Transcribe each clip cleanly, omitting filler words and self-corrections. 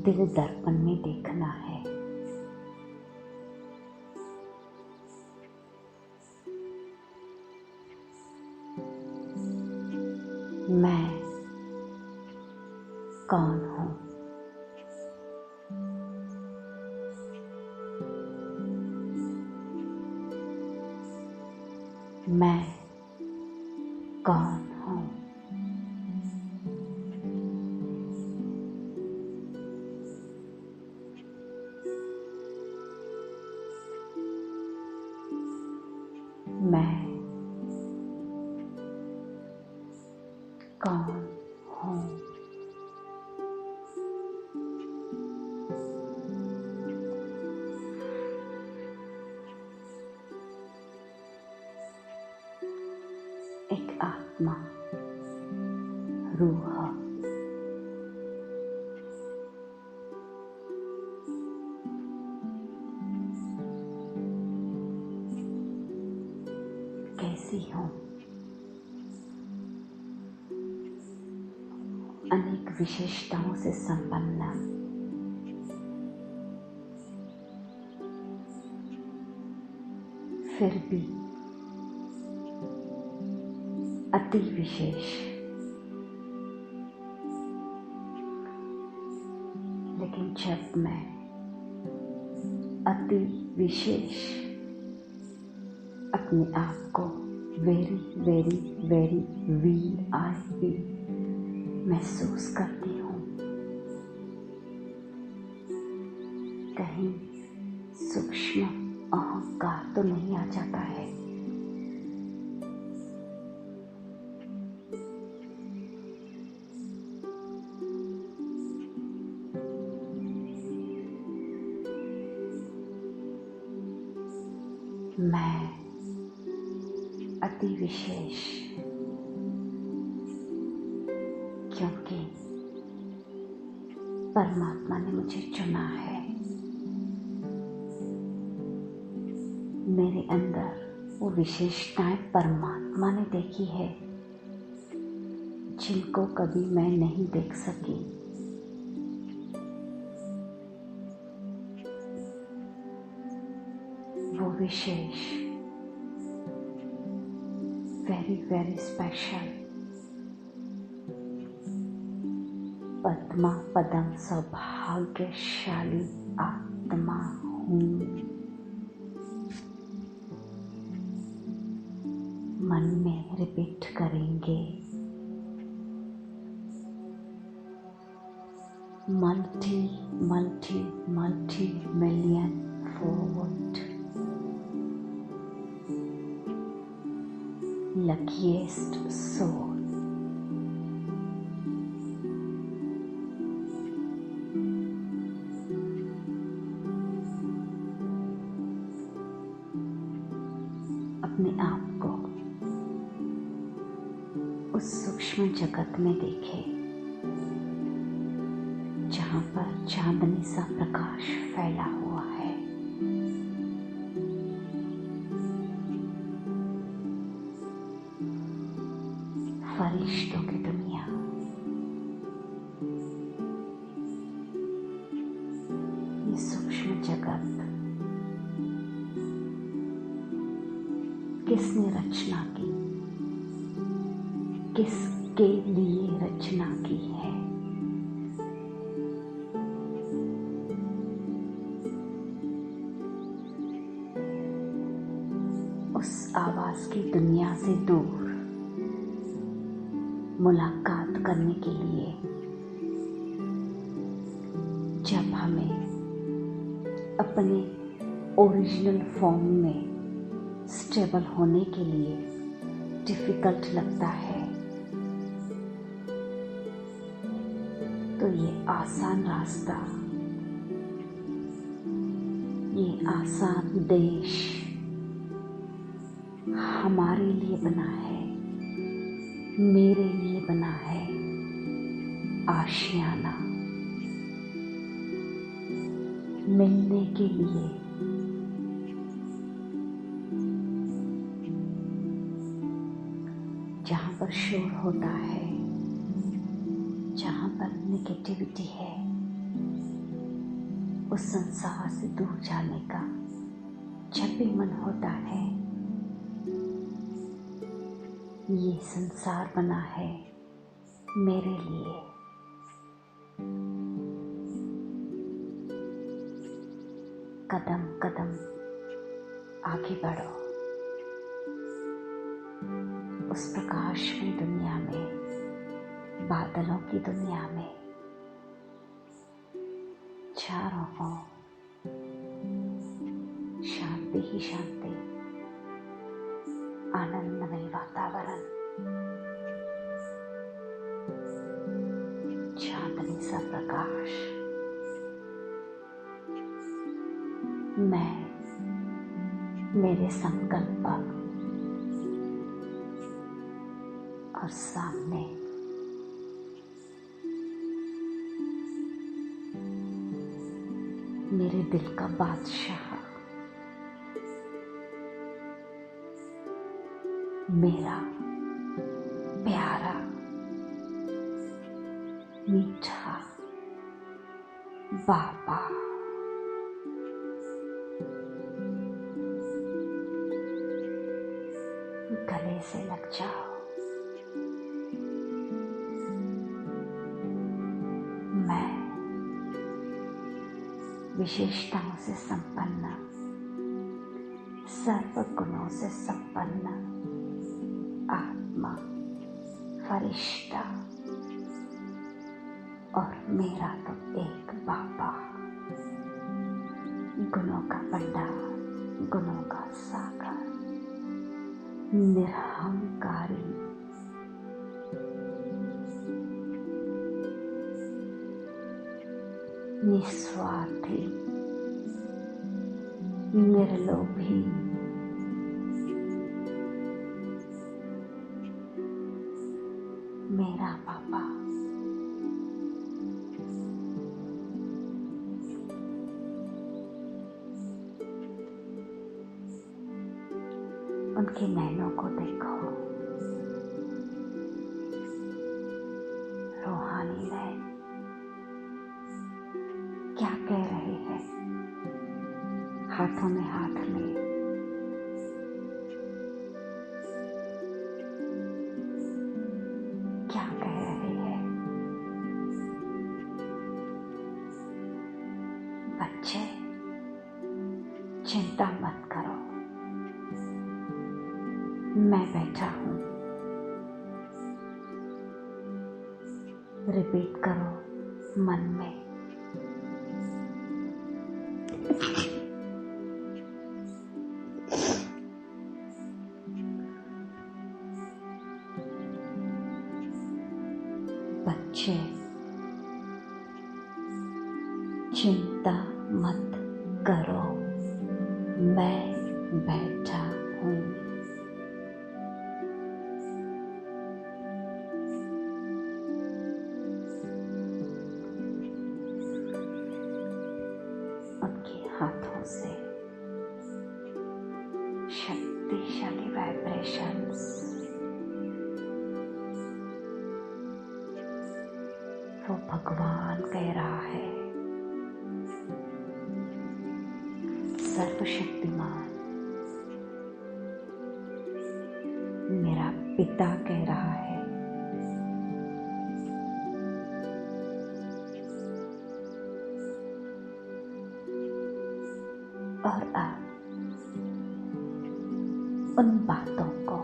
दिल दर्पण में देखना है। मैं कौन हूँ? मैं कौन हूँ? मैं कौन हूँ? एक आत्मा, रूह, कैसी हूँ? अनेक विशेषताओं से संपन्न, फिर भी अति विशेष। लेकिन जब मैं अति विशेष अपने आप को वेरी वेरी वेरी VIP महसूस करती हूँ, कहीं सूक्ष्म अहंकार तो नहीं आ जाता है? मैं अति विशेष, क्योंकि परमात्मा ने मुझे चुना है। मेरे अंदर वो विशेषताएं परमात्मा ने देखी है जिनको कभी मैं नहीं देख सकी। वो विशेष, वेरी वेरी स्पेशल, पद्मा पदम सौभाग्यशाली आत्मा हूँ। मन में रिपीट करेंगे, multi multi multi million fold luckiest soul। अपने आप को उस सूक्ष्म जगत में देखे जहाँ पर चांदनी सा प्रकाश फैला हुआ है। फरिश्तों की दुनिया, ये सूक्ष्म जगत किसने रचना की, किसके लिए रचना की है? उस आवाज की दुनिया से दूर मुलाकात करने के लिए जब हमें अपने ओरिजिनल फॉर्म में स्टेबल होने के लिए डिफिकल्ट लगता है, तो ये आसान रास्ता, ये आसान देश हमारे लिए बना है, मेरे लिए बना है। आशियाना मिलने के लिए, जहाँ पर शोर होता है, जहाँ पर नेगेटिविटी है, उस संसार से दूर जाने का जब भी मन होता है, ये संसार बना है मेरे लिए। कदम कदम आगे बढ़ो उस प्रकाशमय दुनिया में, बादलों की दुनिया में। चारों ओर शांति ही शांति, आनंदमय वातावरण, चांदनी सा प्रकाश। मैं मेरे संकल्प और सामने मेरे दिल का बादशाह, मेरा प्यारा मीठा बाबा। गले से लग जाओ। मैं विशेषताओं से संपन्न, सर्व गुणों से संपन्न आत्मा, फरिश्ता, और मेरा तो एक बाबा, गुणों का भंडार, गुणों का सागर, निरहंकारी, निस्वार्थी, निर्लोभी, मेरा पापा। उनके नैनों को देखो, रूहानी नैन क्या कह रहे हैं, हाथों में हाथ ले क्या कह रहे हैं। बच्चे, चिंता मत करो, मैं बैठा हूं। रिपीट करो मन में, बच्चे चिंता मत करो, मैं बैठा हूं। उनके हाथों से शक्तिशाली वाइब्रेशंस, वो भगवान कह रहा है, सर्वशक्तिमान मेरा पिता कह रहा है, और अब उन बातों को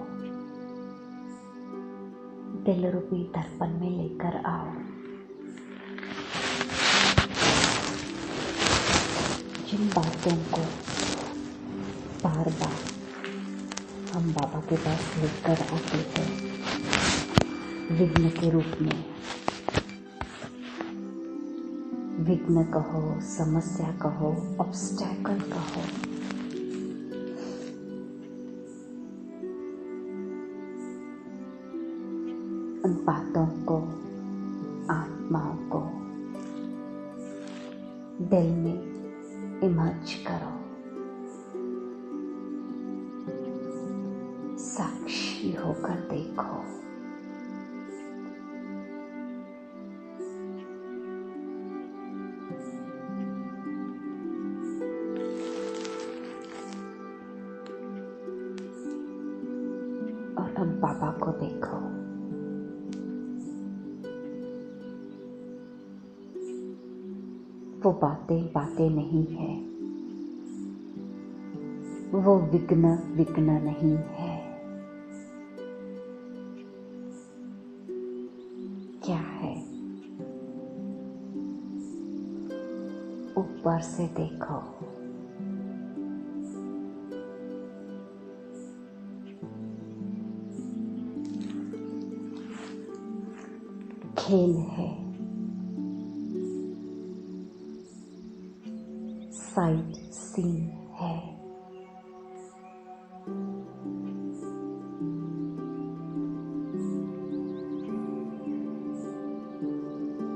दिल रूपी दर्पण में लेकर आओ, जिन बातों को बार बार हम बाबा के पास लेकर आते हैं विघ्न के रूप में। विघ्न कहो, समस्या कहो, ऑब्स्टैकल कहो, उन बातों को, आत्माओं को दिल में इमर्ज करो, साक्षी होकर देखो। बाबा को देखो। वो बातें बातें नहीं है, वो विघ्न विघ्न नहीं है। क्या है? ऊपर से देखो। खेल है, साइट सीन है,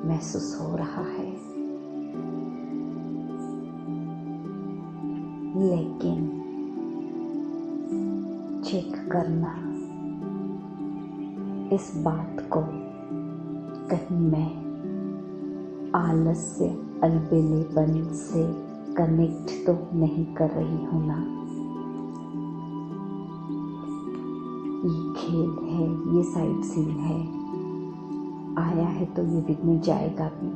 महसूस हो रहा है, लेकिन चेक करना इस बात को, कहीं मैं आलस्य अलबेलेपन से कनेक्ट तो नहीं कर रही हूं ना। ये खेल है, ये साइड सीन है, आया है तो ये विघ्न जाएगा भी।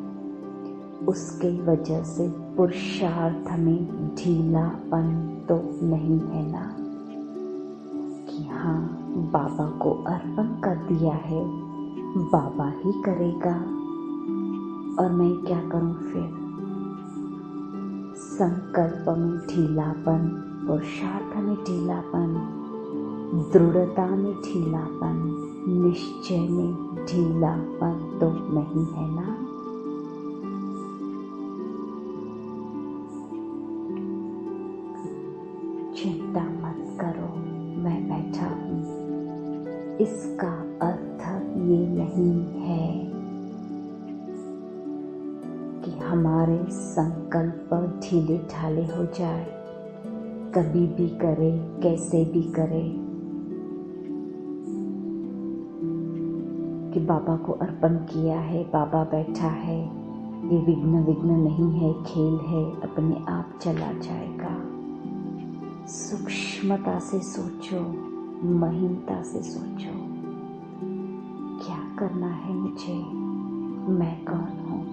उसके वजह से पुरुषार्थ में ढीलापन तो नहीं है ना, कि हाँ बाबा को अर्पण कर दिया है, बाबा ही करेगा और मैं क्या करूं फिर। संकल्प में ढीलापन, पुरुषार्थ में ढीलापन, दृढ़ता में ढीलापन, निश्चय में ढीलापन तो नहीं है ना। चिंता मत करो, मैं बैठा हूँ। इसका अर्थ ये नहीं है कि हमारे संकल्प ढीले ढाले हो जाए, कभी भी करे, कैसे भी करे, कि बाबा को अर्पण किया है, बाबा बैठा है, ये विघ्न विघ्न नहीं है, खेल है, अपने आप चला जाएगा। सूक्ष्मता से सोचो, महीनता से सोचो, क्या करना है मुझे, मैं कौन हूँ।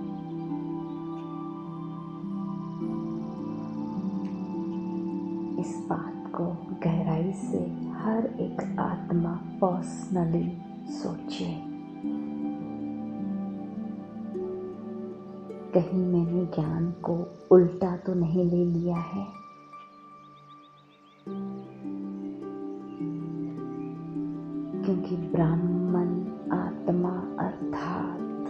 इस बात को गहराई से हर एक आत्मा पर्सनली सोचे। कहीं मैंने ज्ञान को उल्टा तो नहीं ले लिया है। क्योंकि ब्राह्मण आत्मा अर्थात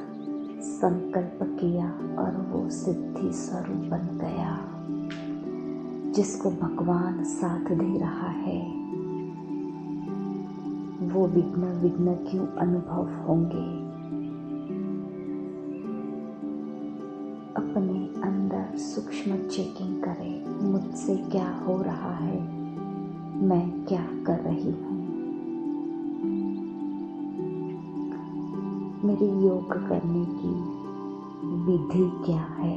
संकल्प किया और वो सिद्धि स्वरूप बन गया, जिसको भगवान साथ दे रहा है। वो विघ्न विघ्न क्यों अनुभव होंगे। अपने अंदर सूक्ष्म चेकिंग करें, मुझसे क्या हो रहा है, मैं क्या कर रही हूँ। मेरी योग करने की विधि क्या है।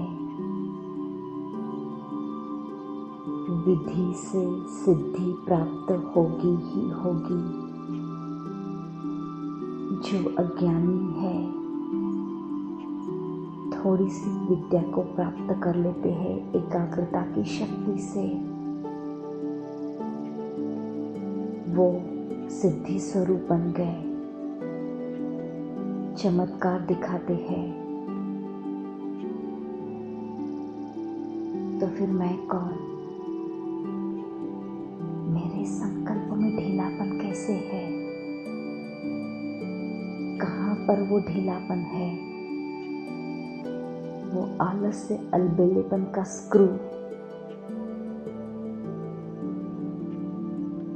विधि से सिद्धि प्राप्त होगी ही होगी। जो अज्ञानी है थोड़ी सी विद्या को प्राप्त कर लेते हैं एकाग्रता की शक्ति से, वो सिद्धि स्वरूप बन गए, चमत्कार दिखाते हैं। तो फिर मैं कौन। मेरे संकल्प में ढीलापन कैसे है, कहाँ पर वो ढीलापन है। वो आलस्य अलबेलेपन का स्क्रू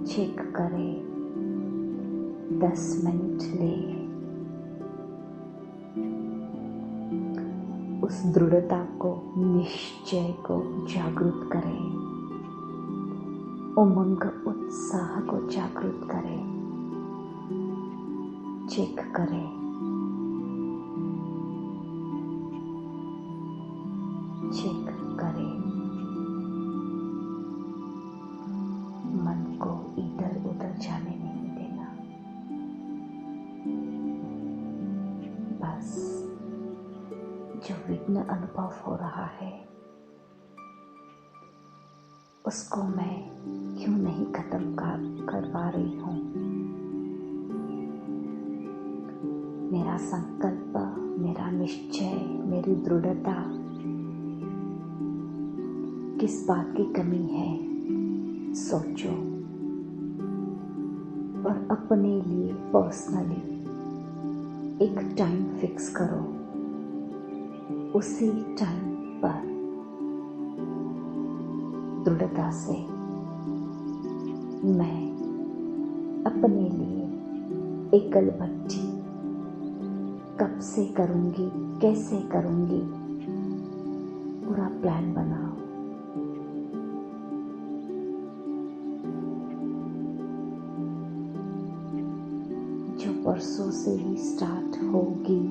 चेक करे, 10 मिनट ले। उस दृढ़ता को, निश्चय को जागृत करें, उमंग उत्साह को जागृत करें, चेक करें, चेक करें। मन को इधर उधर जाने नहीं देना। विघ्न अनुभव हो रहा है उसको मैं क्यों नहीं खत्म कर पा रही हूँ। मेरा संकल्प, मेरा निश्चय, मेरी दृढ़ता किस बात की कमी है, सोचो और अपने लिए पर्सनली एक टाइम फिक्स करो। उसी टाइम पर दृढ़ता से मैं अपने लिए एकल भट्टी कब से करूँगी, कैसे करूँगी, पूरा प्लान बनाओ। जो परसों से ही स्टार्ट होगी।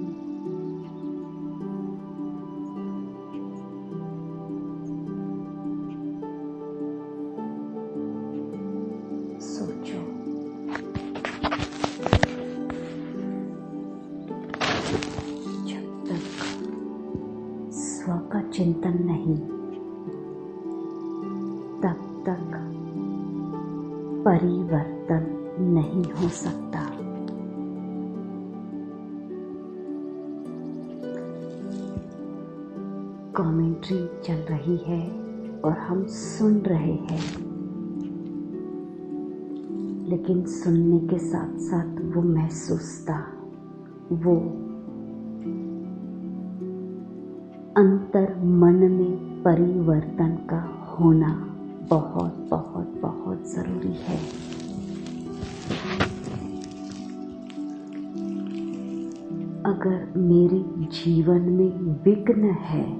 सोचो, जब तक स्व का चिंतन नहीं, तब तक परिवर्तन नहीं हो सकता। कमेंट्री चल रही है और हम सुन रहे हैं, लेकिन सुनने के साथ साथ वो महसूसता, वो अंतर मन में परिवर्तन का होना बहुत बहुत बहुत जरूरी है। अगर मेरे जीवन में विघ्न है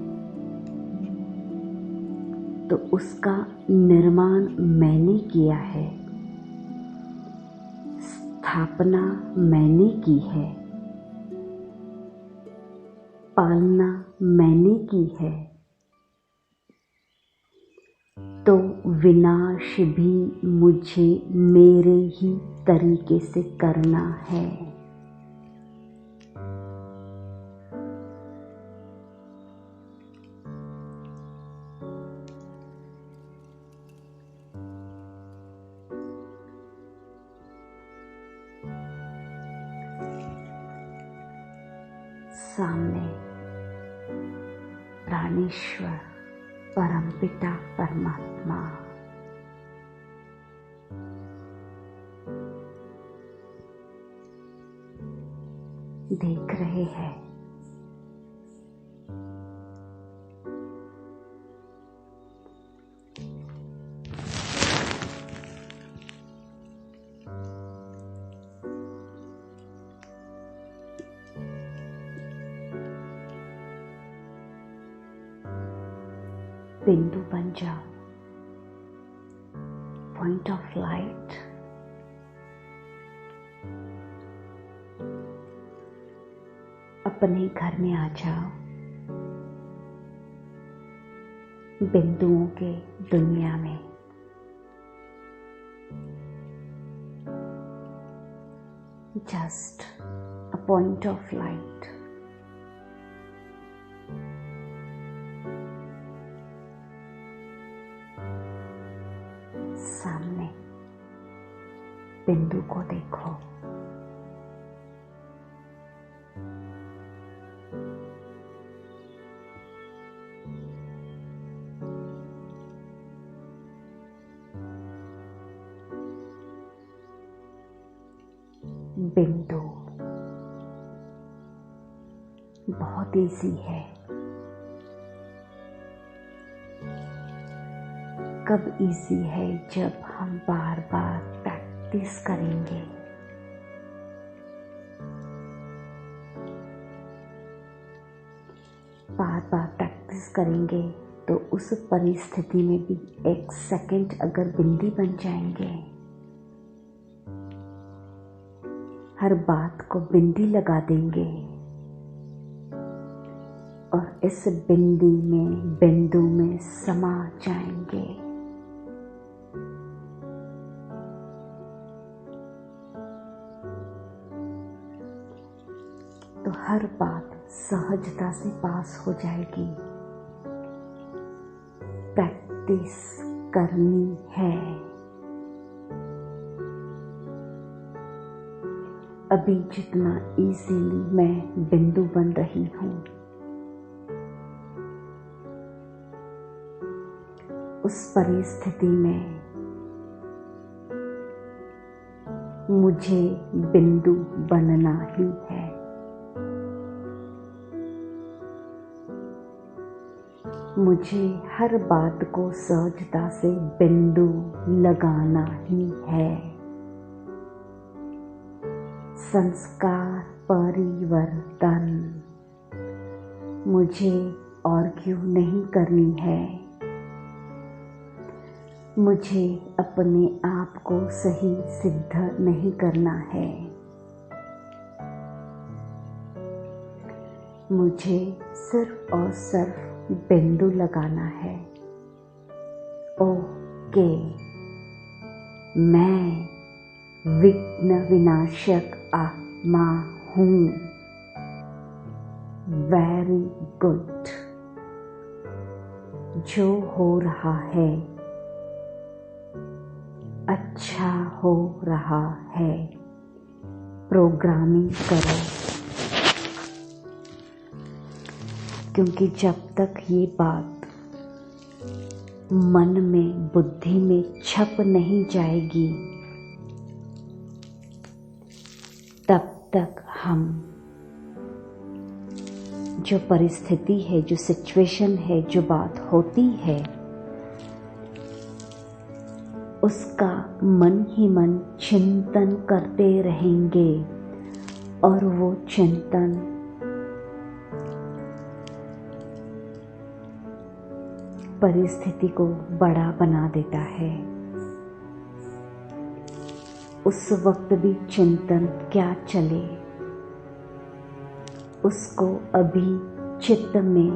तो उसका निर्माण मैंने किया है, स्थापना मैंने की है, पालना मैंने की है, तो विनाश भी मुझे मेरे ही तरीके से करना है। सामने प्राणेश्वर परमपिता परमात्मा देख रहे हैं। बिंदु बन जाओ, पॉइंट ऑफ लाइट। अपने घर में आ जाओ, बिंदुओं के दुनिया में। Just a point of light. सामने बिंदु को देखो, बिंदु बहुत इजी है। कब इजी है? जब हम बार बार प्रैक्टिस करेंगे। बार बार प्रैक्टिस करेंगे तो उस परिस्थिति में भी एक सेकंड अगर बिंदी बन जाएंगे, हर बात को बिंदी लगा देंगे और इस बिंदु में समा जाएंगे। तो हर बात सहजता से पास हो जाएगी। प्रैक्टिस करनी है। अभी जितना इजीली मैं बिंदु बन रही हूँ, उस परिस्थिति में मुझे बिंदु बनना ही है। मुझे हर बात को सहजता से बिंदु लगाना ही है। संस्कार परिवर्तन मुझे आर्ग्यू नहीं करनी है। मुझे अपने आप को सही सिद्ध नहीं करना है। मुझे सिर्फ और सिर्फ बिंदु लगाना है। ओके, मैं विघ्न विनाशक आत्मा हूँ। Very good. जो हो रहा है अच्छा हो रहा है। प्रोग्रामिंग करो, क्योंकि जब तक ये बात मन में, बुद्धि में छप नहीं जाएगी, तब तक हम जो परिस्थिति है, जो सिचुएशन है, जो बात होती है, उसका मन ही मन चिंतन करते रहेंगे और वो चिंतन परिस्थिति को बड़ा बना देता है। उस वक्त भी चिंतन क्या चले, उसको अभी चित्त में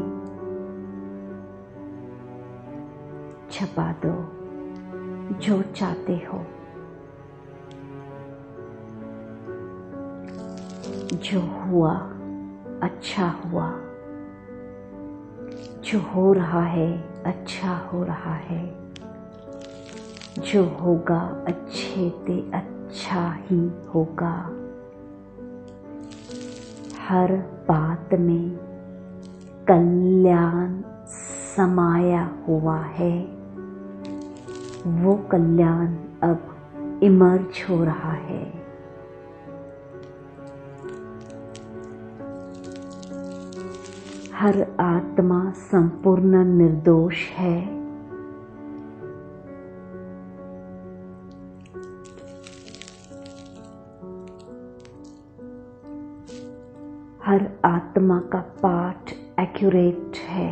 छपा दो। जो चाहते हो, जो हुआ अच्छा हुआ, जो हो रहा है अच्छा हो रहा है, जो होगा अच्छे से अच्छा ही होगा। हर बात में कल्याण समाया हुआ है। वो कल्याण अब इमर्ज हो रहा है। हर आत्मा संपूर्ण निर्दोष है। हर आत्मा का पाठ एक्यूरेट है।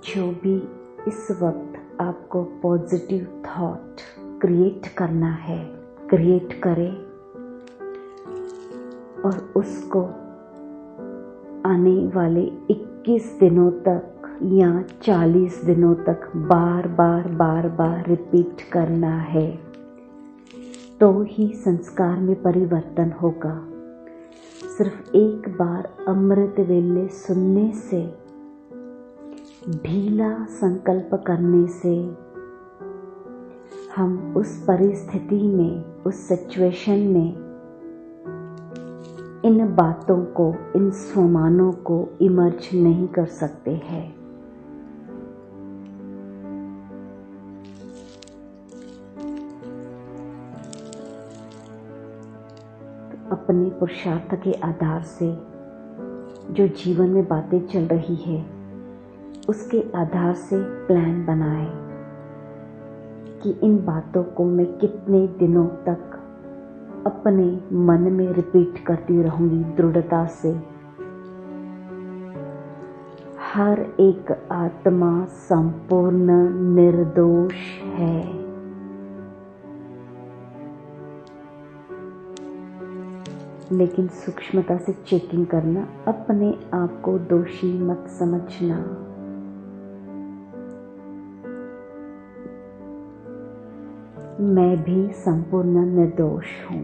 जो भी इस वक्त आपको पॉजिटिव थॉट क्रिएट करना है, क्रिएट करें और उसको आने वाले 21 दिनों तक या 40 दिनों तक बार बार रिपीट करना है, तो ही संस्कार में परिवर्तन होगा। सिर्फ एक बार अमृत वेले सुनने से, ढीला संकल्प करने से हम उस परिस्थिति में, उस सिचुएशन में इन बातों को, इन स्वमानों को इमर्ज नहीं कर सकते हैं। तो अपने पुरुषार्थ के आधार से जो जीवन में बातें चल रही है, उसके आधार से प्लान बनाए कि इन बातों को मैं कितने दिनों तक अपने मन में रिपीट करती रहूंगी दृढ़ता से। हर एक आत्मा संपूर्ण निर्दोष है। लेकिन सूक्ष्मता से चेकिंग करना, अपने आप को दोषी मत समझना। मैं भी संपूर्ण निर्दोष हूँ।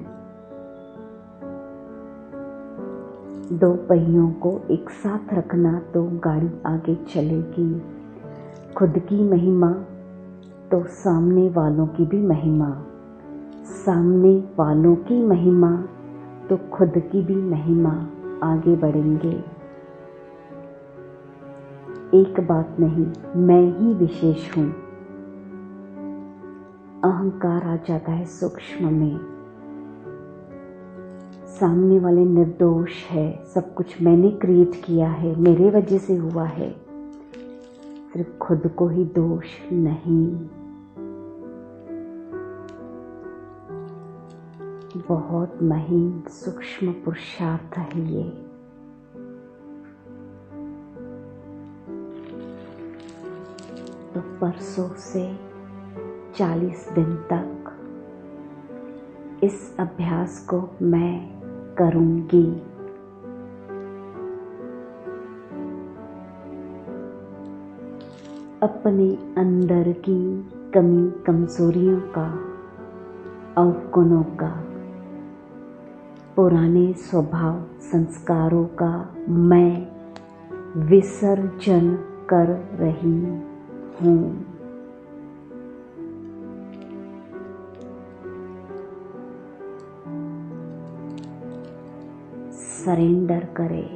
दो पहियों को एक साथ रखना तो गाड़ी आगे चलेगी। खुद की महिमा तो सामने वालों की भी महिमा, सामने वालों की महिमा तो खुद की भी महिमा, आगे बढ़ेंगे। एक बात नहीं, मैं ही विशेष हूँ। अहंकार आ जाता है सूक्ष्म में। सामने वाले निर्दोष है, सब कुछ मैंने क्रिएट किया है, मेरे वजह से हुआ है। सिर्फ खुद को ही दोष नहीं। बहुत महीन सूक्ष्म पुरुषार्थ है ये। तो परसों से 40 दिन तक इस अभ्यास को मैं करूंगी। अपने अंदर की कमी कमजोरियों का, अवगुणों का, पुराने स्वभाव संस्कारों का मैं विसर्जन कर रही हूँ। सरेंडर करें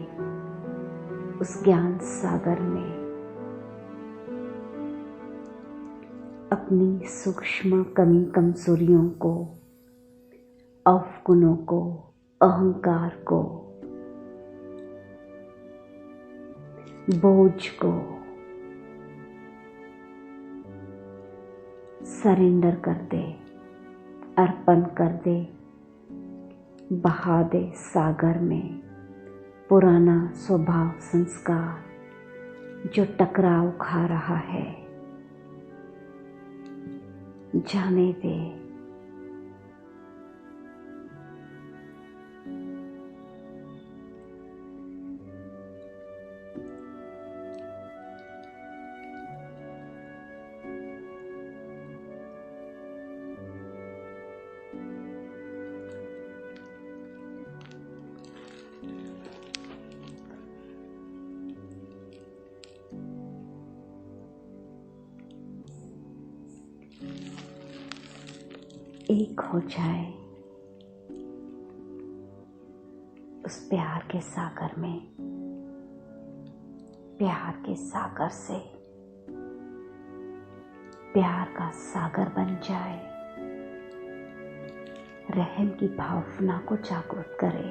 उस ज्ञान सागर में। अपनी सूक्ष्म कमी कमजोरियों को, अवगुणों को, अहंकार को, बोझ को सरेंडर कर दे, अर्पण कर दे, बहा दे सागर में। पुराना स्वभाव संस्कार जो टकराव खा रहा है, जाने दे। एक हो जाए उस प्यार के सागर में, प्यार के सागर से प्यार का सागर बन जाए। रहम की भावना को जागृत करे।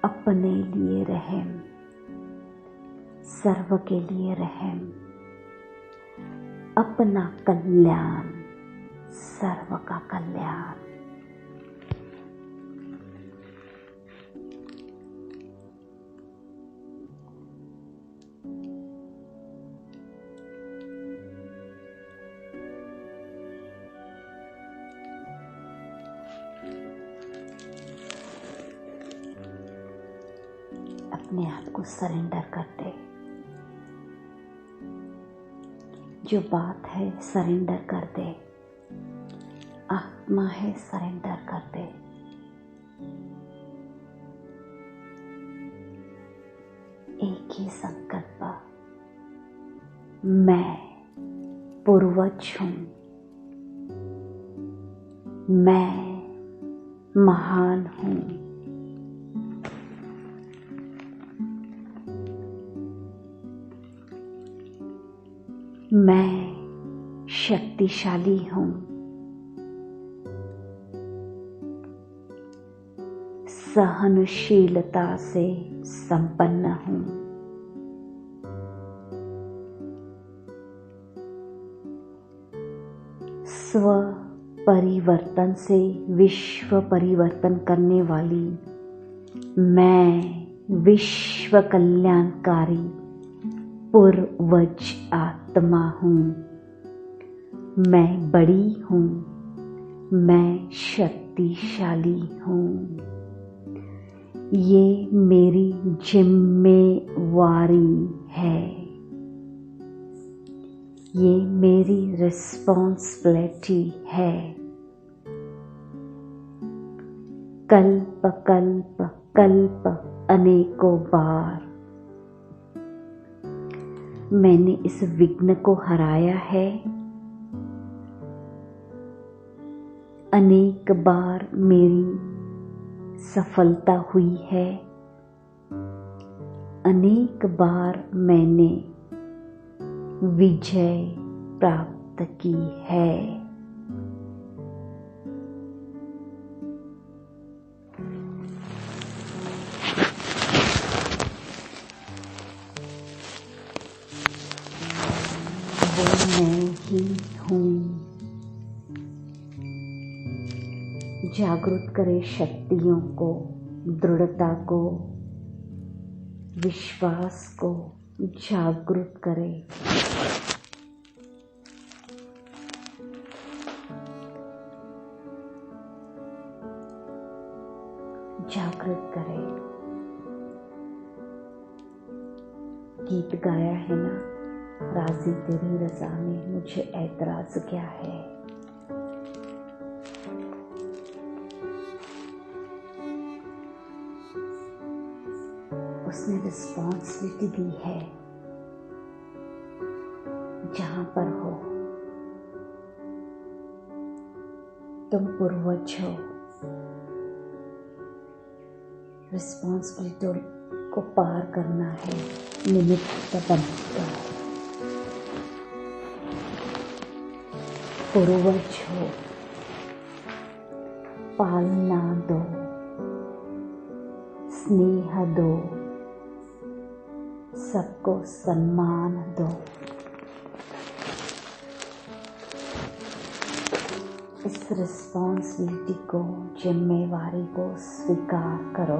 अपने लिए रहम, सर्व के लिए रहम, अपना कल्याण, सर्व का कल्याण। अपने आप को सरेंडर कर दे। जो बात है सरेंडर कर दे। आत्मा है सरेंडर कर दे। एक ही संकल्प, मैं पूर्वज हूँ, मैं महान हूँ, मैं शक्तिशाली हूँ, सहनशीलता से संपन्न हूँ, स्व परिवर्तन से विश्व परिवर्तन करने वाली मैं विश्व कल्याणकारी पूर्वज आत्मा हूँ। मैं बड़ी हूँ, मैं शक्तिशाली हूँ। ये मेरी जिम्मेवारी है, ये मेरी रिस्पॉन्सिबिलिटी है। कल्प कल्प कल्प अनेकों बार मैंने इस विघ्न को हराया है। अनेक बार मेरी सफलता हुई है। अनेक बार मैंने विजय प्राप्त की है। वो मैं ही हूँ। जागृत करे शक्तियों को, दृढ़ता को, विश्वास को जागृत करे। जागृत करे। गीत गाया है ना, राजी तेरी रजा में मुझे ऐतराज क्या है। उसने रिस्पॉन्सिबिलिटी दी है। जहां पर हो तुम पूर्वज हो, रिस्पॉन्सिबिलिटी को पार करना है। निमित्त बनकर पूर्वज हो, पालना दो, स्नेह दो, सबको सम्मान दो। इस रिस्पॉन्सिबिलिटी को, जिम्मेवारी को स्वीकार करो।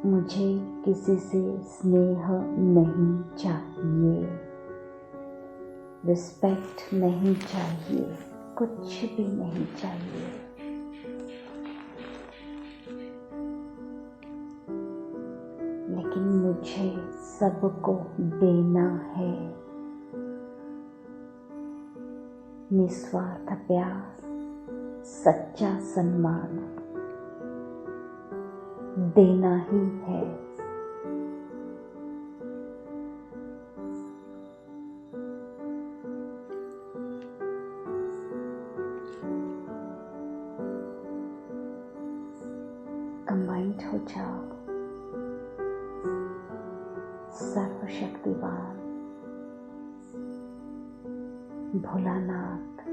मुझे किसी से स्नेह नहीं चाहिए, रिस्पेक्ट नहीं चाहिए, कुछ भी नहीं चाहिए। लेकिन मुझे सबको देना है। निस्वार्थ प्यार, सच्चा सम्मान देना ही है। कंबाइंड हो जाओ। सर्वशक्तिवान भोलानाथ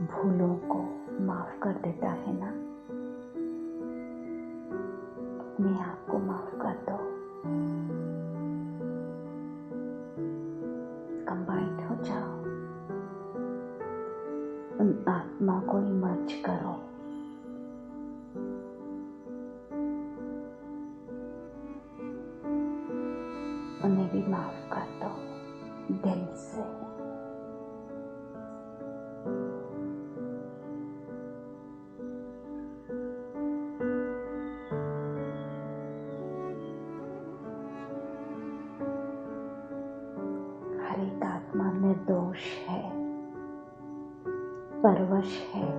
भूलों को माफ कर देता है ना। अपने आप को माफ कर दो। कंबाइंड हो जाओ। उन आत्मा को इमर्ज करो। उन्हें भी माफ कर दो दिल से। हर एक आत्मा निर्दोष है, परवश है।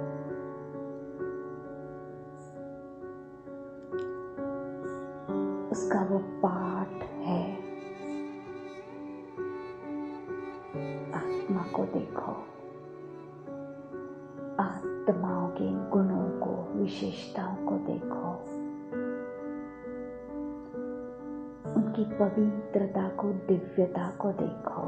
उसका वो पार्ट है। आत्मा को देखो, आत्माओं के गुणों को, विशेषताओं को देखो, उनकी पवित्रता को, दिव्यता को देखो।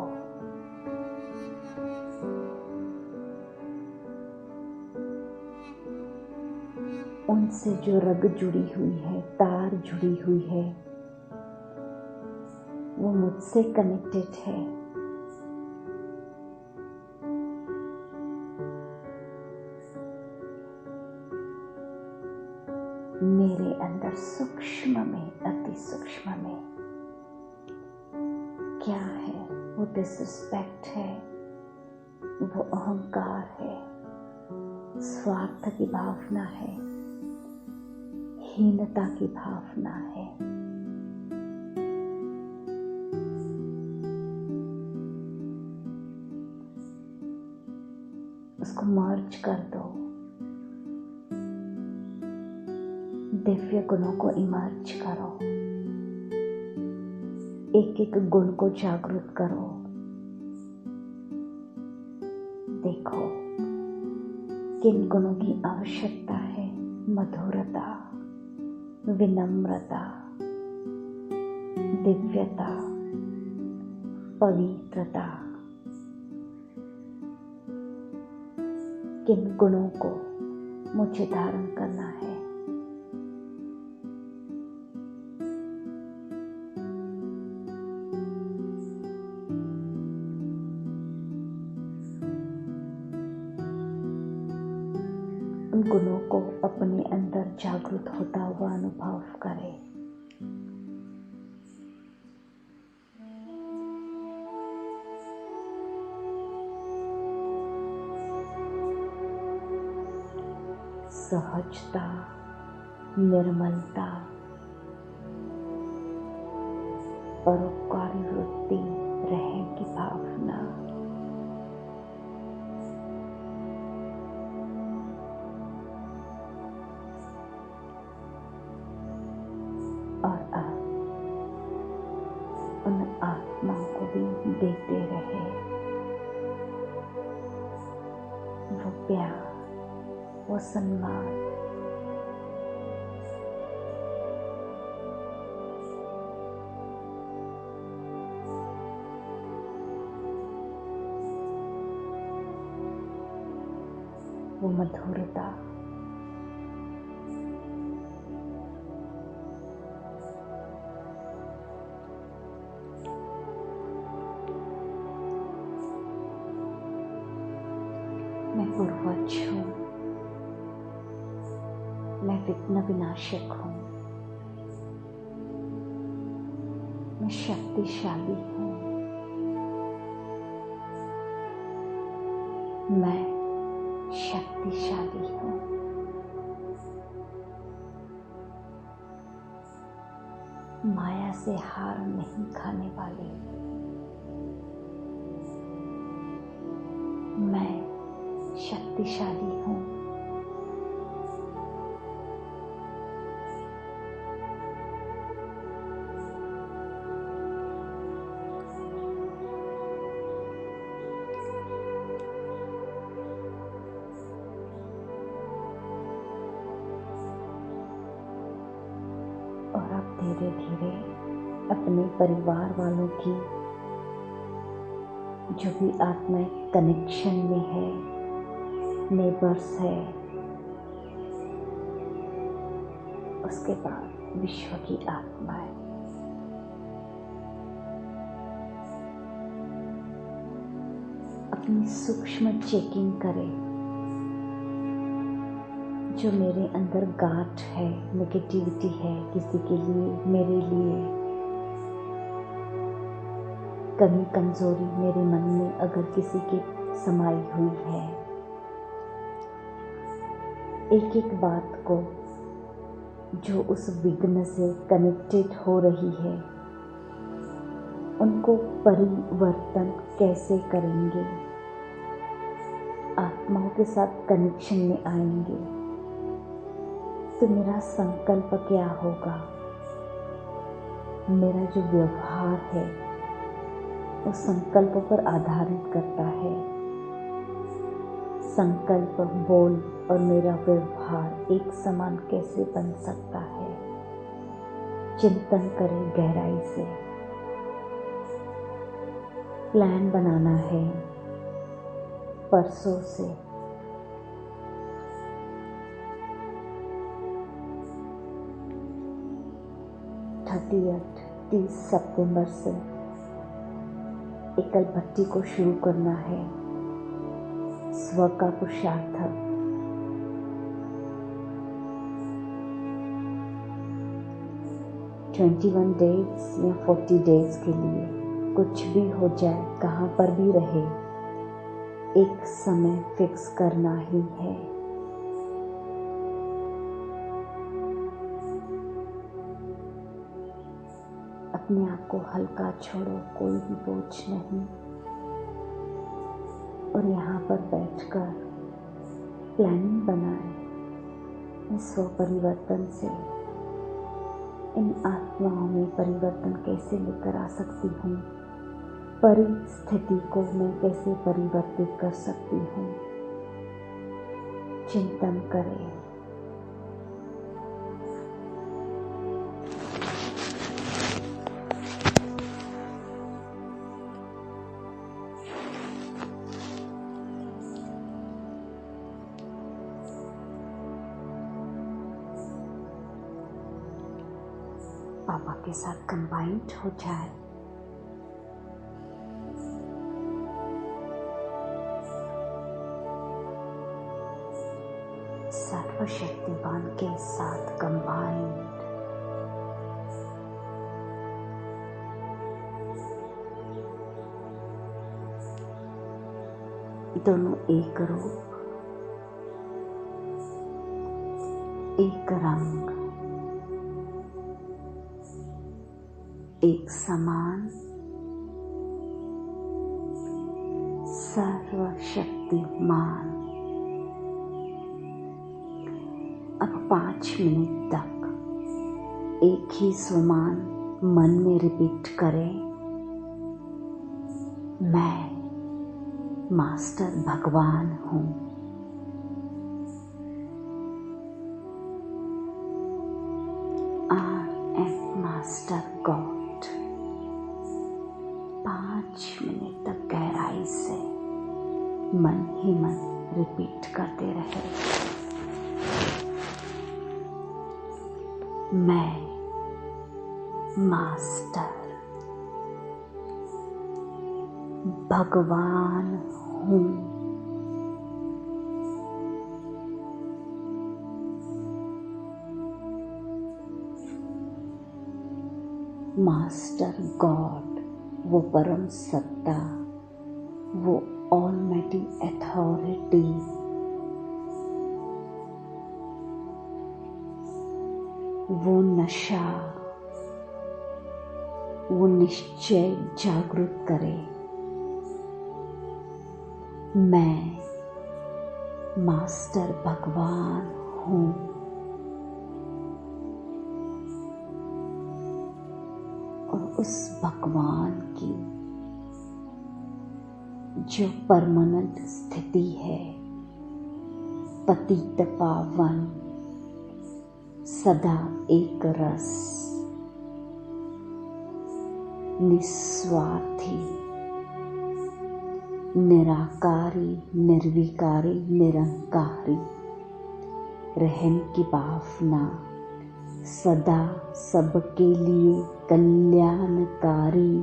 उनसे जो रग जुड़ी हुई है, तार जुड़ी हुई है, वो मुझसे कनेक्टेड है। मेरे अंदर सूक्ष्म में, अति सूक्ष्म में क्या है वो डिसरिस्पेक्ट है, वो अहंकार है, स्वार्थ की भावना है, हीनता की भावना है। उसको मर्ज कर दो, दिव्य गुणों को इमर्ज करो, एक एक गुण को जागृत करो। देखो किन गुणों की आवश्यकता है। मधुरता, विनम्रता, दिव्यता, पवित्रता। किन गुणों को मुझे धारण करना है। उन गुणों को अपने अंदर जागृत होता हुआ अनुभव करें। सहजता, निर्मलता, परोपकारी वृत्ति, रहम की भावना। और आप उन आत्माओं को भी देते रहे। वो प्यार, वो सम्मान, वो मधुरता। मैं पूर्वज हूँ, मैं विघ्न विनाशक हूँ, मैं शक्तिशाली हूँ, मैं शक्तिशाली हूँ। माया से हार नहीं खाने वाली मैं शक्तिशाली हूँ। और अब धीरे धीरे अपने परिवार वालों की जो भी आत्माएं कनेक्शन में है, नेबर्स है, उसके बाद विश्व की आत्माएं, अपनी सूक्ष्म चेकिंग करें। जो मेरे अंदर गांठ है, नेगेटिविटी है, किसी के लिए, मेरे लिए, कमी कमजोरी मेरे मन में अगर किसी की समाई हुई है, एक एक बात को जो उस विघ्न से कनेक्टेड हो रही है, उनको परिवर्तन कैसे करेंगे, आत्माओं के साथ कनेक्शन में आएंगे, तो मेरा संकल्प क्या होगा। मेरा जो व्यवहार है उस संकल्प पर आधारित करता है। संकल्प, बोल और मेरा व्यवहार एक समान कैसे बन सकता है। चिंतन करें गहराई से। प्लान बनाना है परसों से। थर्टियथ 30 सितंबर से एकल भट्टी को शुरू करना है। स्व का पुरुषार्थ। $21 या 40 डेज के लिए कुछ भी हो जाए, कहाँ पर भी रहे, एक समय फिक्स करना ही है। अपने आप को हल्का छोड़ो, कोई भी बोझ नहीं। और यहाँ पर बैठकर प्लानिंग बनाए, मैं स्व परिवर्तन से इन आत्माओं में परिवर्तन कैसे लेकर आ सकती हूँ, परिस्थिति को मैं कैसे परिवर्तित कर सकती हूँ। चिंतन करें। पापा के साथ कंबाइंड हो जाए। सर्वशक्तिवान के साथ कंबाइंड। दोनों एक रूप, एक रंग, एक समान, सर्वशक्तिमान। अब 5 मिनट तक एक ही सुमान मन में रिपीट करें। मैं मास्टर भगवान हूँ। I am master God. 5 minute तक गहराई से मन ही मन रिपीट करते रहे। मैं मास्टर भगवान हूँ। मास्टर गॉड, वो परम सत्ता, वो ऑलमाइटी अथॉरिटी, वो नशा, वो निश्चय जागृत करे। मैं मास्टर भगवान हूँ। और उस भगवान की जो परमानेंट स्थिति है, पतित पावन, सदा एक रस, निस्वार्थी, निराकारी, निर्विकारी, निरंकारी, रहम की भावना, सदा सबके लिए कल्याणकारी,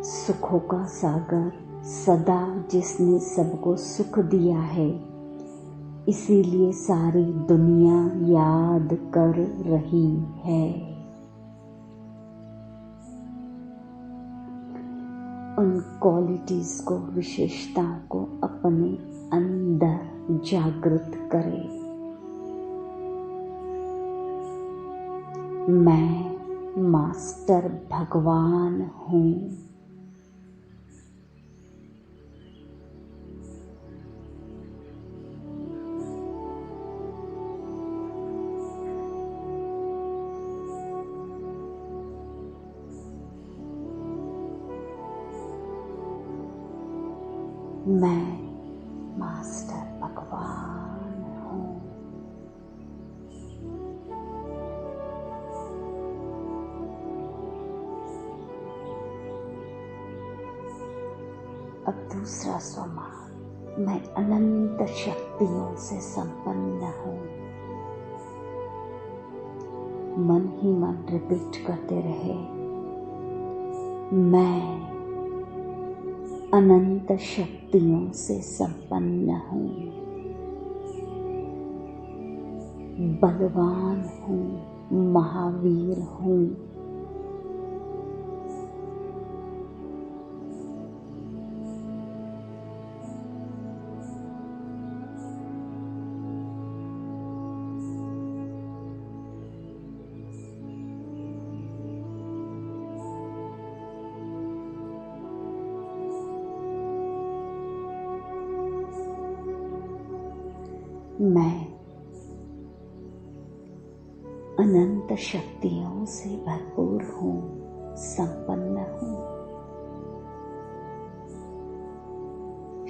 सुखों का सागर, सदा जिसने सबको सुख दिया है, इसीलिए सारी दुनिया याद कर रही है। उन क्वालिटीज को, विशेषताओं को अपने अंदर जागृत करें। मैं मास्टर भगवान हूँ। मैं मास्टर भगवान हूँ। अब दूसरा स्वमान, मैं अनंत शक्तियों से संपन्न हूँ। मन ही मन रिपीट करते रहे। मैं अनंत शक्तियों से संपन्न हूँ, बलवान हूँ, महावीर हूँ, मैं अनंत शक्तियों से भरपूर हूँ, संपन्न हूँ,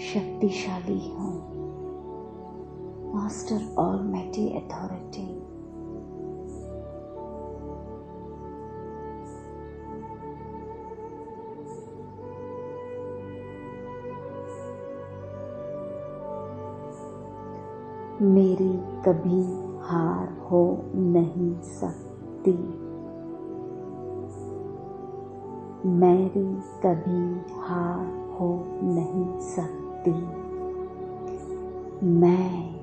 शक्तिशाली हूँ। मास्टर ऑलमाइटी अथॉरिटी, मेरी कभी हार हो नहीं सकती, मेरी कभी हार हो नहीं सकती। मैं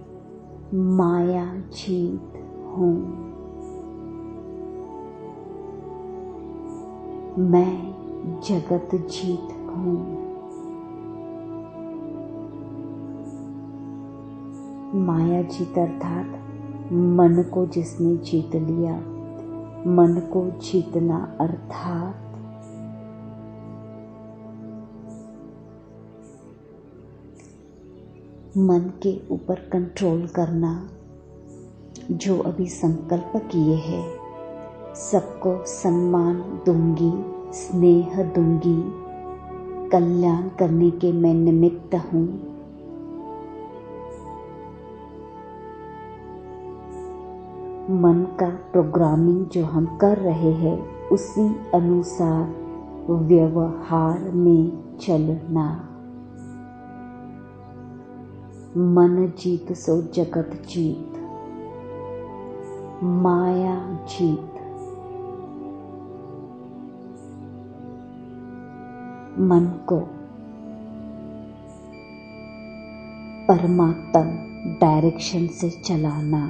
माया जीत हूँ, मैं जगत जीत हूँ। माया जीत अर्थात मन को जिसने जीत लिया, मन को जीतना अर्थात मन के ऊपर कंट्रोल करना। जो अभी संकल्प किए हैं, सबको सम्मान दूंगी, स्नेह दूंगी, कल्याण करने के मैं निमित्त हूँ। मन का प्रोग्रामिंग जो हम कर रहे हैं, उसी अनुसार व्यवहार में चलना। मन जीत सो जगत जीत, माया जीत। मन को परमात्म डायरेक्शन से चलाना।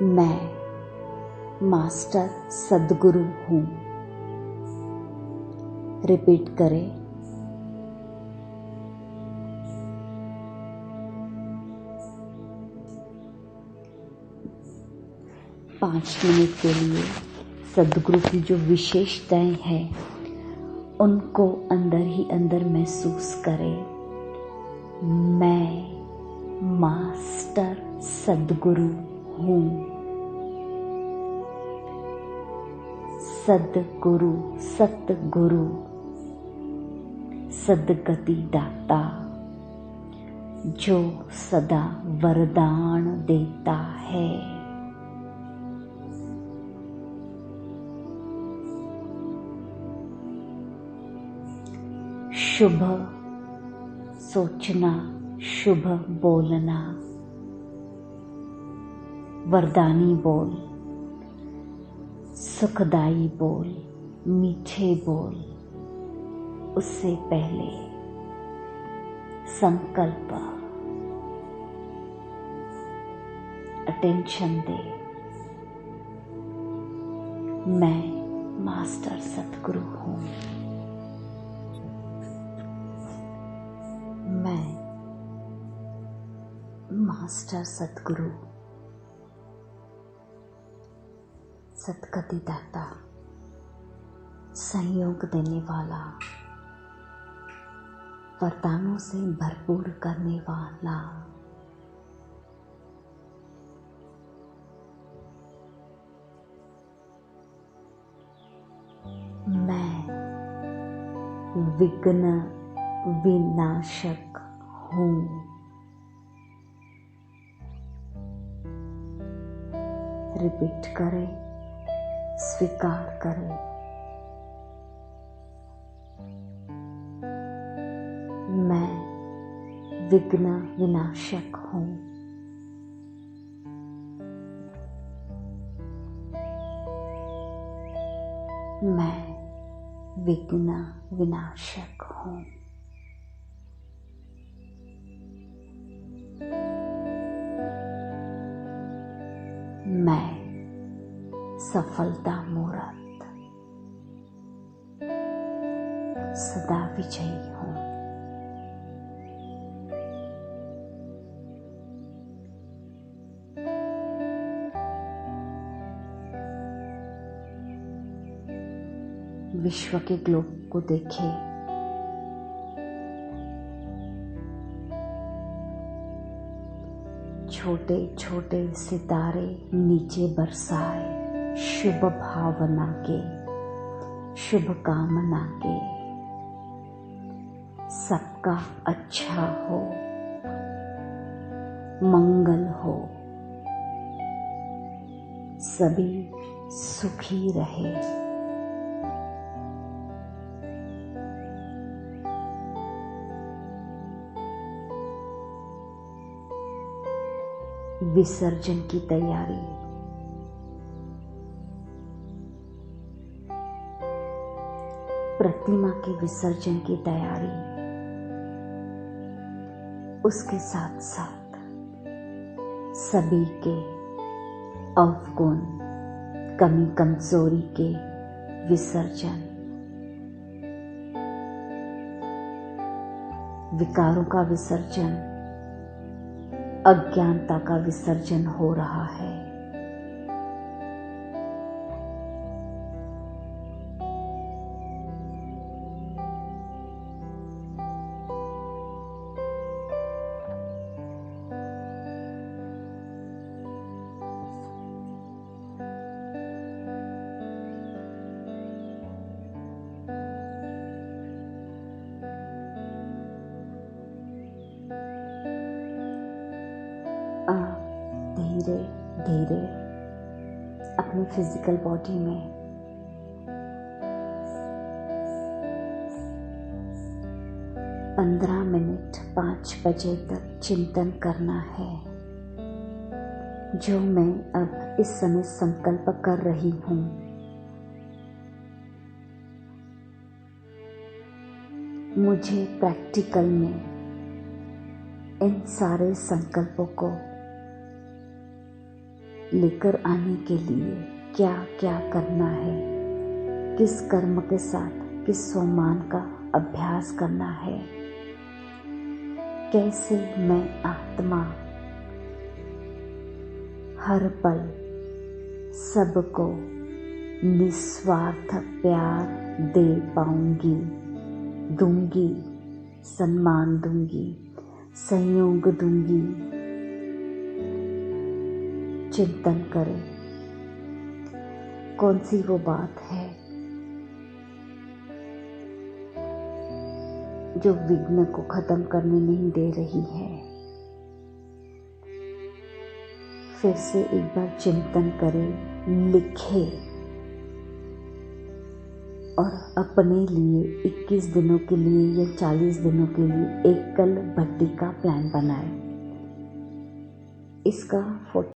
मैं मास्टर सद्गुरु हूँ। रिपीट करें। पाँच मिनट के लिए सद्गुरु की जो विशेषताएं हैं, उनको अंदर ही अंदर महसूस करें। मैं मास्टर सद्गुरु हूँ। सद्गुरु, सतगुरु, सद्गति दाता, जो सदा वरदान देता है। शुभ सोचना, शुभ बोलना, वरदानी बोल, सुखदाई बोल, मीठे बोल। उससे पहले संकल्प, अटेंशन दे। मैं मास्टर सतगुरु हूँ। मैं मास्टर सतगुरु, सतगति दाता, संयोग देने वाला, वरदानों से भरपूर करने वाला। मैं विघ्न विनाशक हूँ। रिपीट करें, स्वीकार करें। मैं विघ्न विनाशक हूँ। मैं विघ्न विनाशक हूँ। मैं सफलता मूर्त, सदा विजयी हूँ। विश्व के ग्लोब को देखे। छोटे छोटे सितारे नीचे बरसाए, शुभ भावना के, शुभ कामना के। सबका अच्छा हो, मंगल हो, सभी सुखी रहे। विसर्जन की तैयारी। प्रतिमा के विसर्जन की तैयारी, उसके साथ साथ सभी के अवगुण, कमी कमजोरी के विसर्जन, विकारों का विसर्जन, अज्ञानता का विसर्जन हो रहा है। धीरे धीरे अपनी फिजिकल बॉडी में पंद्रह मिनट 5 बजे तक चिंतन करना है। जो मैं अब इस समय संकल्प कर रही हूँ, मुझे प्रैक्टिकल में इन सारे संकल्पों को लेकर आने के लिए क्या क्या करना है, किस कर्म के साथ किस सोमान का अभ्यास करना है, कैसे मैं आत्मा हर पल सबको निस्वार्थ प्यार दे पाऊंगी, दूंगी, सम्मान दूंगी, सहयोग दूंगी। चिंतन करें कौन सी वो बात है जो विघ्न को खत्म करने नहीं दे रही है। फिर से एक बार चिंतन करें, लिखें और अपने लिए 21 दिनों के लिए या 40 दिनों के लिए एकल भट्टी का प्लान बनाएं। इसका फोटो